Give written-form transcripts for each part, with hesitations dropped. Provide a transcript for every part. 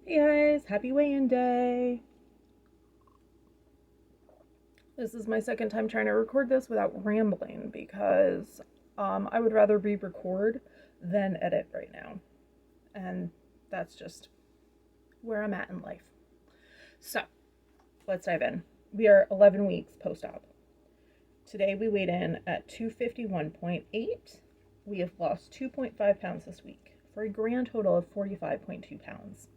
Hey guys, happy weigh-in day. This is my second time trying to record this without rambling because I would rather be record than edit right now. And that's just where I'm at in life. So, let's dive in. We are 11 weeks post-op. Today we weighed in at 251.8. We have lost 2.5 pounds this week for a grand total of 45.2 pounds.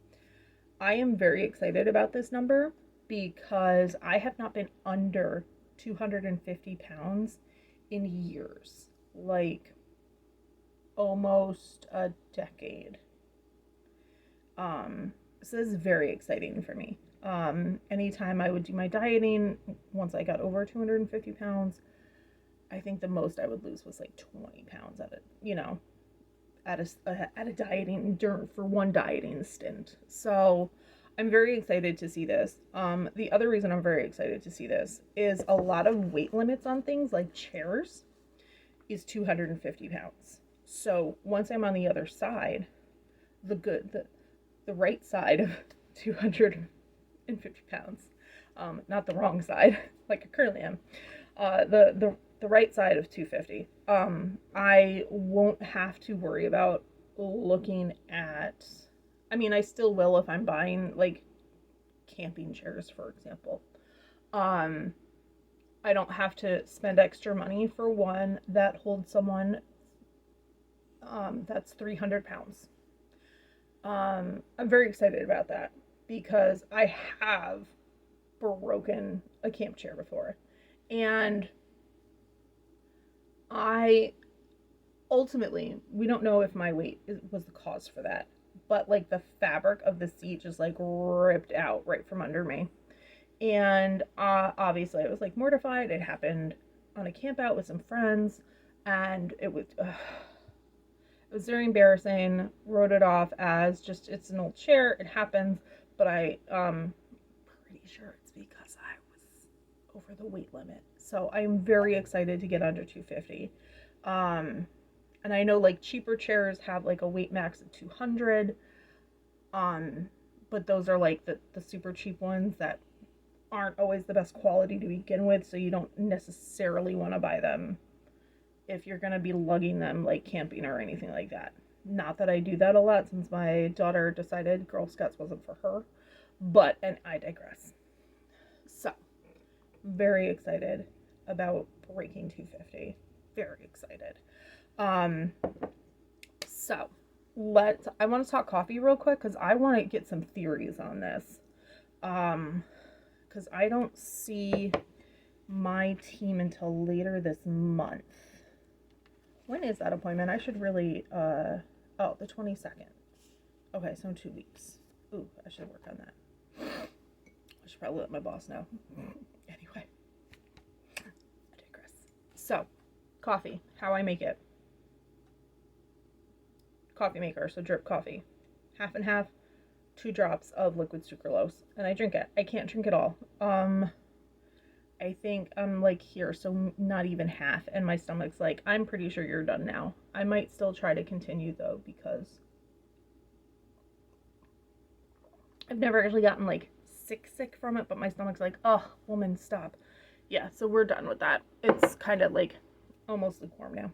I am very excited about this number because I have not been under 250 pounds in years, like almost a decade. So this is very exciting for me. Anytime I would do my dieting, once I got over 250 pounds, I think the most I would lose was like 20 pounds at a dieting for one dieting stint. So I'm very excited to see this. The other reason I'm very excited to see this is a lot of weight limits on things like chairs is 250 pounds. So once I'm on the other side, the right side of 250 pounds, not the wrong side like I currently am. The right side of 250. I won't have to worry about looking at. I mean, I still will if I'm buying like camping chairs, for example. Um, I don't have to spend extra money for one that holds someone that's 300 pounds. I'm very excited about that because I have broken a camp chair before. And I ultimately, we don't know if my weight was the cause for that, but like the fabric of the seat just like ripped out right from under me. And obviously, I was like mortified. It happened on a camp out with some friends, and it was very embarrassing. Wrote it off as just it's an old chair. It happens, but I pretty sure it's because I was over the weight limit. So I'm very excited to get under 250. Um, and I know like cheaper chairs have like a weight max of 200. Um, but those are like the super cheap ones that aren't always the best quality to begin with, so you don't necessarily want to buy them if you're going to be lugging them like camping or anything like that. Not that I do that a lot since my daughter decided Girl Scouts wasn't for her, and I digress. So, very excited about breaking 250. Very excited. Um, so I want to talk coffee real quick because I want to get some theories on this. Because I don't see my team until later this month. When is that appointment? I should really, the 22nd. Okay, so in 2 weeks. Ooh, I should work on that. I should probably let my boss know. Anyway, I digress. So, coffee, how I make it. Coffee maker, so drip coffee. Half and half, 2 drops of liquid sucralose, and I drink it. I can't drink it all. I think I'm like here, so not even half, and my stomach's like, I'm pretty sure you're done now. I might still try to continue though, because I've never actually gotten like sick from it, but my stomach's like, oh, woman, stop. Yeah, so we're done with that. It's kind of like almost lukewarm now.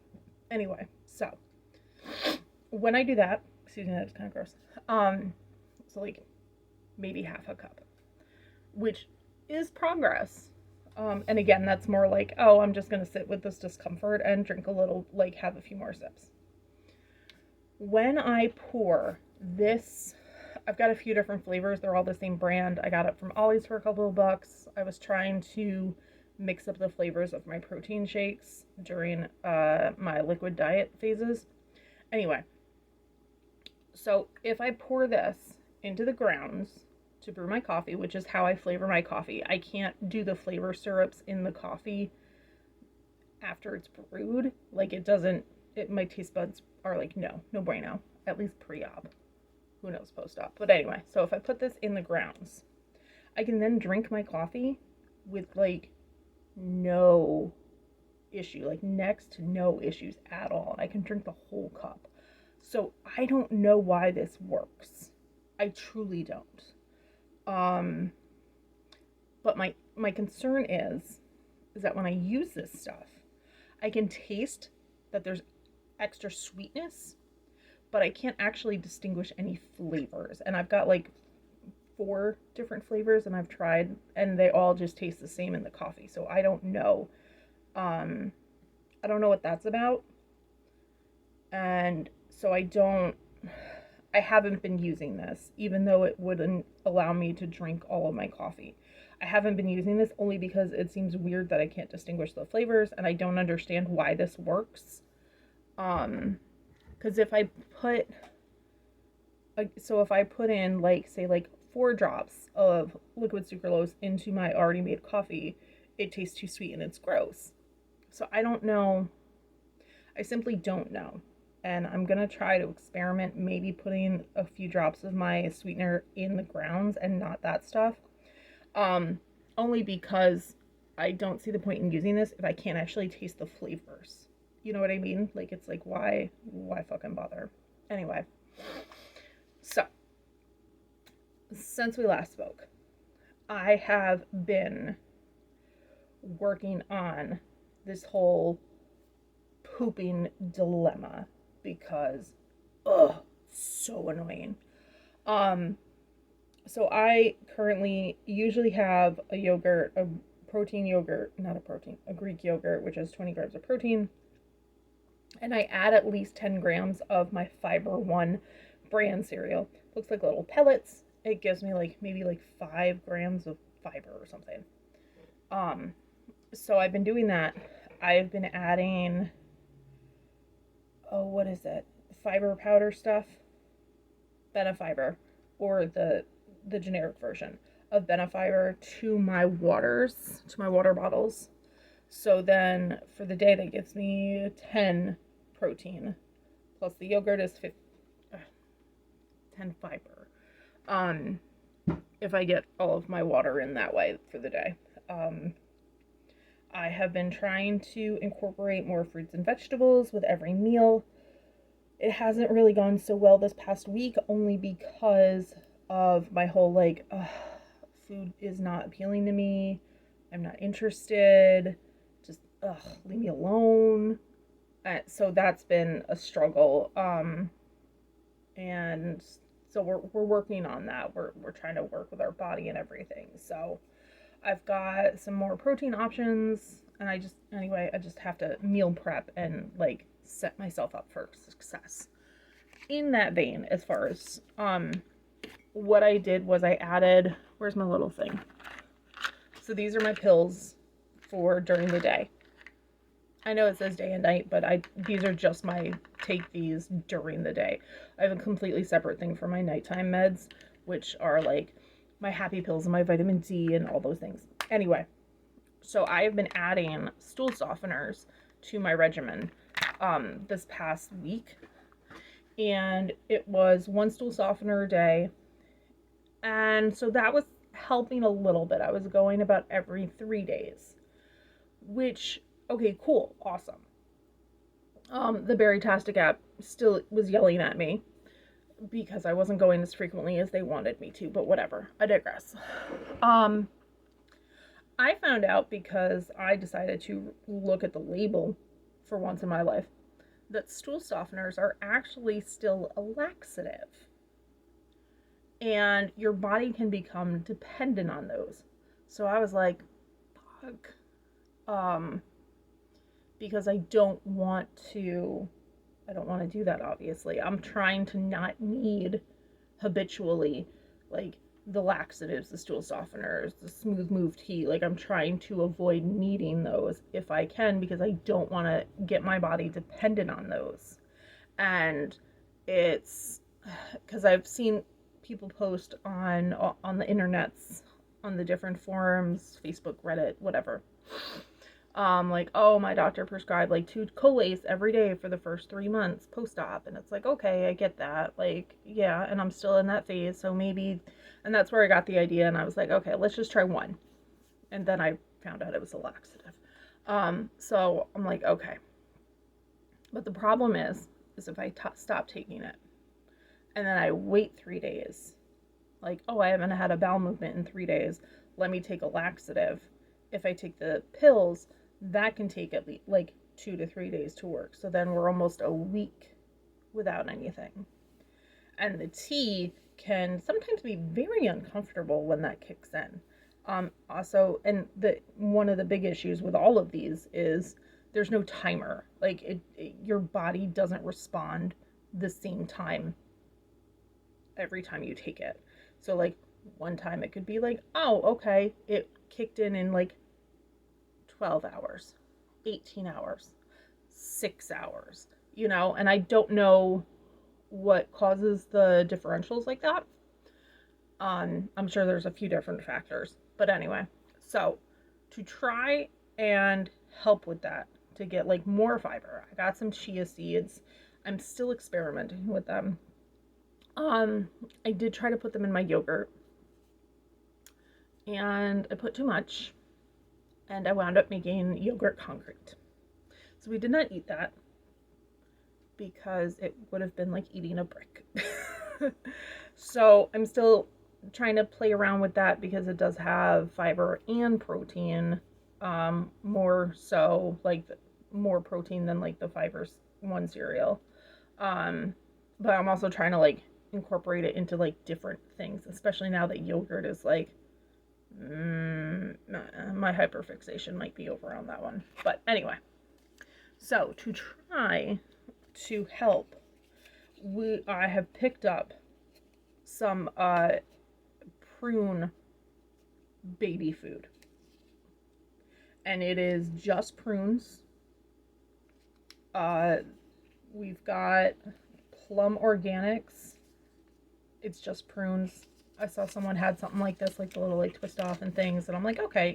Anyway, so when I do that, excuse me, that's kind of gross. So like maybe half a cup, which is progress. And again, that's more like, oh, I'm just going to sit with this discomfort and drink a little, like have a few more sips. When I pour this, I've got a few different flavors. They're all the same brand. I got it from Ollie's for a couple of bucks. I was trying to mix up the flavors of my protein shakes during my liquid diet phases. Anyway, so if I pour this into the grounds to brew my coffee, which is how I flavor my coffee, I can't do the flavor syrups in the coffee after it's brewed. Like my taste buds are like, no bueno, at least pre-op. Who knows post-op? But anyway, so if I put this in the grounds, I can then drink my coffee with like no issue, like next to no issues at all. I can drink the whole cup. So I don't know why this works. I truly don't. Um, but my concern is that when I use this stuff, I can taste that there's extra sweetness, but I can't actually distinguish any flavors. And I've got like 4 different flavors and I've tried and they all just taste the same in the coffee. So I don't know. I don't know what that's about. And so I haven't been using this, even though it wouldn't allow me to drink all of my coffee. I haven't been using this only because it seems weird that I can't distinguish the flavors and I don't understand why this works. Because if I put, if I put in like, say like 4 drops of liquid sucralose into my already made coffee, it tastes too sweet and it's gross. So I don't know. I simply don't know. And I'm going to try to experiment maybe putting a few drops of my sweetener in the grounds and not that stuff. Only because I don't see the point in using this if I can't actually taste the flavors. You know what I mean? Like, it's like, why fucking bother? Anyway, so since we last spoke, I have been working on this whole pooping dilemma because, so annoying. So I currently usually have a yogurt, a protein yogurt, not a protein, a Greek yogurt, which is 20 grams of protein. And I add at least 10 grams of my Fiber One brand cereal. Looks like little pellets. It gives me like maybe like 5 grams of fiber or something. So I've been doing that. I've been adding, what is it? Fiber powder stuff? Benefiber, or the generic version of Benefiber to my water bottles. So then for the day that gives me 10 protein plus the yogurt is 10 fiber. If I get all of my water in that way for the day. I have been trying to incorporate more fruits and vegetables with every meal. It hasn't really gone so well this past week, only because of my whole like, food is not appealing to me. I'm not interested. Just, leave me alone. So that's been a struggle. And so we're working on that. We're trying to work with our body and everything. So I've got some more protein options, and I just have to meal prep and like set myself up for success. In that vein, as far as what I did was I added, where's my little thing? So these are my pills for during the day. I know it says day and night, but these are just my take these during the day. I have a completely separate thing for my nighttime meds, which are like my happy pills and my vitamin D and all those things. Anyway, so I have been adding stool softeners to my regimen this past week. And it was 1 stool softener a day. And so that was helping a little bit. I was going about every 3 days, which, okay, cool, awesome. The Berrytastic app still was yelling at me because I wasn't going as frequently as they wanted me to, but whatever, I digress. I found out because I decided to look at the label for once in my life that stool softeners are actually still a laxative. And your body can become dependent on those. So I was like, fuck. Because I don't want to do that, obviously. I'm trying to not need habitually, like, the laxatives, the stool softeners, the smooth move tea. Like, I'm trying to avoid needing those if I can, because I don't want to get my body dependent on those. And it's because I've seen people post on the internets, on the different forums, Facebook, Reddit, whatever. Like, oh, my doctor prescribed like 2 Colace every day for the first 3 months post-op. And it's like, okay, I get that. Like, yeah, and I'm still in that phase. So maybe, and that's where I got the idea. And I was like, okay, let's just try 1. And then I found out it was a laxative. So I'm like, okay. But the problem is if I stop taking it and then I wait 3 days like, oh, I haven't had a bowel movement in 3 days. Let me take a laxative. If I take the pills, that can take at least like 2 to 3 days to work. So then we're almost a week without anything. And the tea can sometimes be very uncomfortable when that kicks in. Also, and one of the big issues with all of these is there's no timer. Like your body doesn't respond the same time every time you take it. So like one time it could be like, oh, okay, it kicked in like 12 hours, 18 hours, 6 hours, and I don't know what causes the differentials like that. I'm sure there's a few different factors, but anyway, so to try and help with that, to get like more fiber, I got some chia seeds. I'm still experimenting with them. I did try to put them in my yogurt, and I put too much, and I wound up making yogurt concrete. So we did not eat that because it would have been like eating a brick. So I'm still trying to play around with that because it does have fiber and protein, more so like more protein than like the Fiber One cereal. But I'm also trying to like incorporate it into like different things, especially now that yogurt is like, my hyperfixation might be over on that one. But anyway, so to try to help, I have picked up some prune baby food, and it is just prunes. We've got Plum Organics. It's just prunes. I saw someone had something like this, like the little like twist off and things, and I'm like, okay,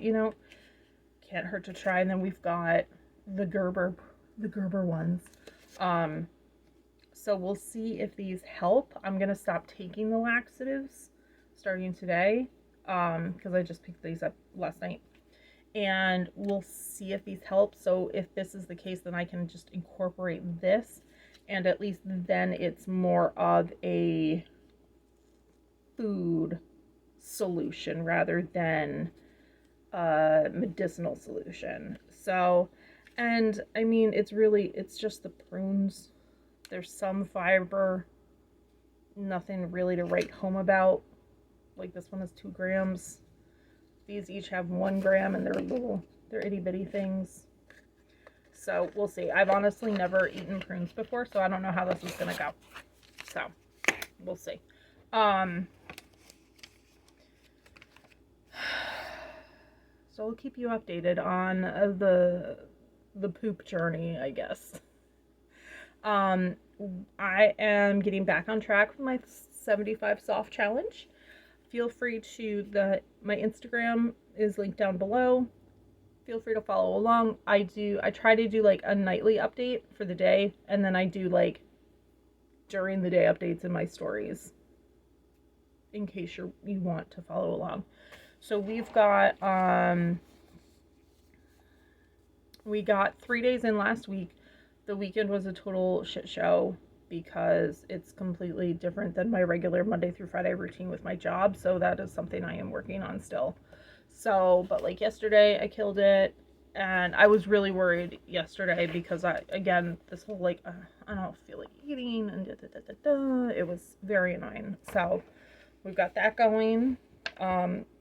can't hurt to try. And then we've got the Gerber ones. So we'll see if these help. I'm gonna stop taking the laxatives starting today, because I just picked these up last night, and we'll see if these help. So if this is the case, then I can just incorporate this, and at least then it's more of a food solution rather than a medicinal solution. So, and I mean, it's just the prunes. There's some fiber, nothing really to write home about. Like this one is 2 grams. These each have 1 gram, and they're itty bitty things. So we'll see. I've honestly never eaten prunes before, so I don't know how this is gonna go. So we'll see. So I'll keep you updated on the poop journey, I guess. I am getting back on track with my 75 soft challenge. Feel free to my Instagram is linked down below. Feel free to follow along. I try to do like a nightly update for the day, and then I do like during the day updates in my stories in case you want to follow along. So we've got we got 3 days in last week. The weekend was a total shit show because it's completely different than my regular Monday through Friday routine with my job. So that is something I am working on still. So, but like yesterday I killed it, and I was really worried yesterday because this whole like, I don't feel like eating and it was very annoying. So we've got that going,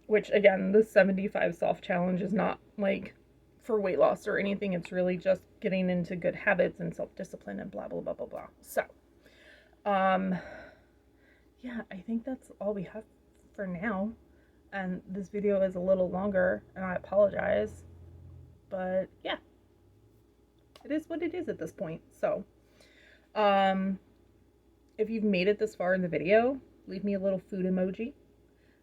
which again, the 75 soft challenge is not like for weight loss or anything. It's really just getting into good habits and self-discipline and blah, blah, blah, blah, blah. So, yeah, I think that's all we have for now. And this video is a little longer, and I apologize. But, yeah. It is what it is at this point. So, if you've made it this far in the video, leave me a little food emoji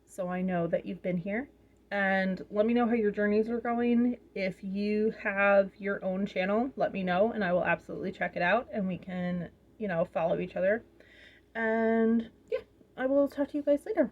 so I know that you've been here. And let me know how your journeys are going. If you have your own channel, let me know, and I will absolutely check it out, and we can, follow each other. And yeah, I will talk to you guys later.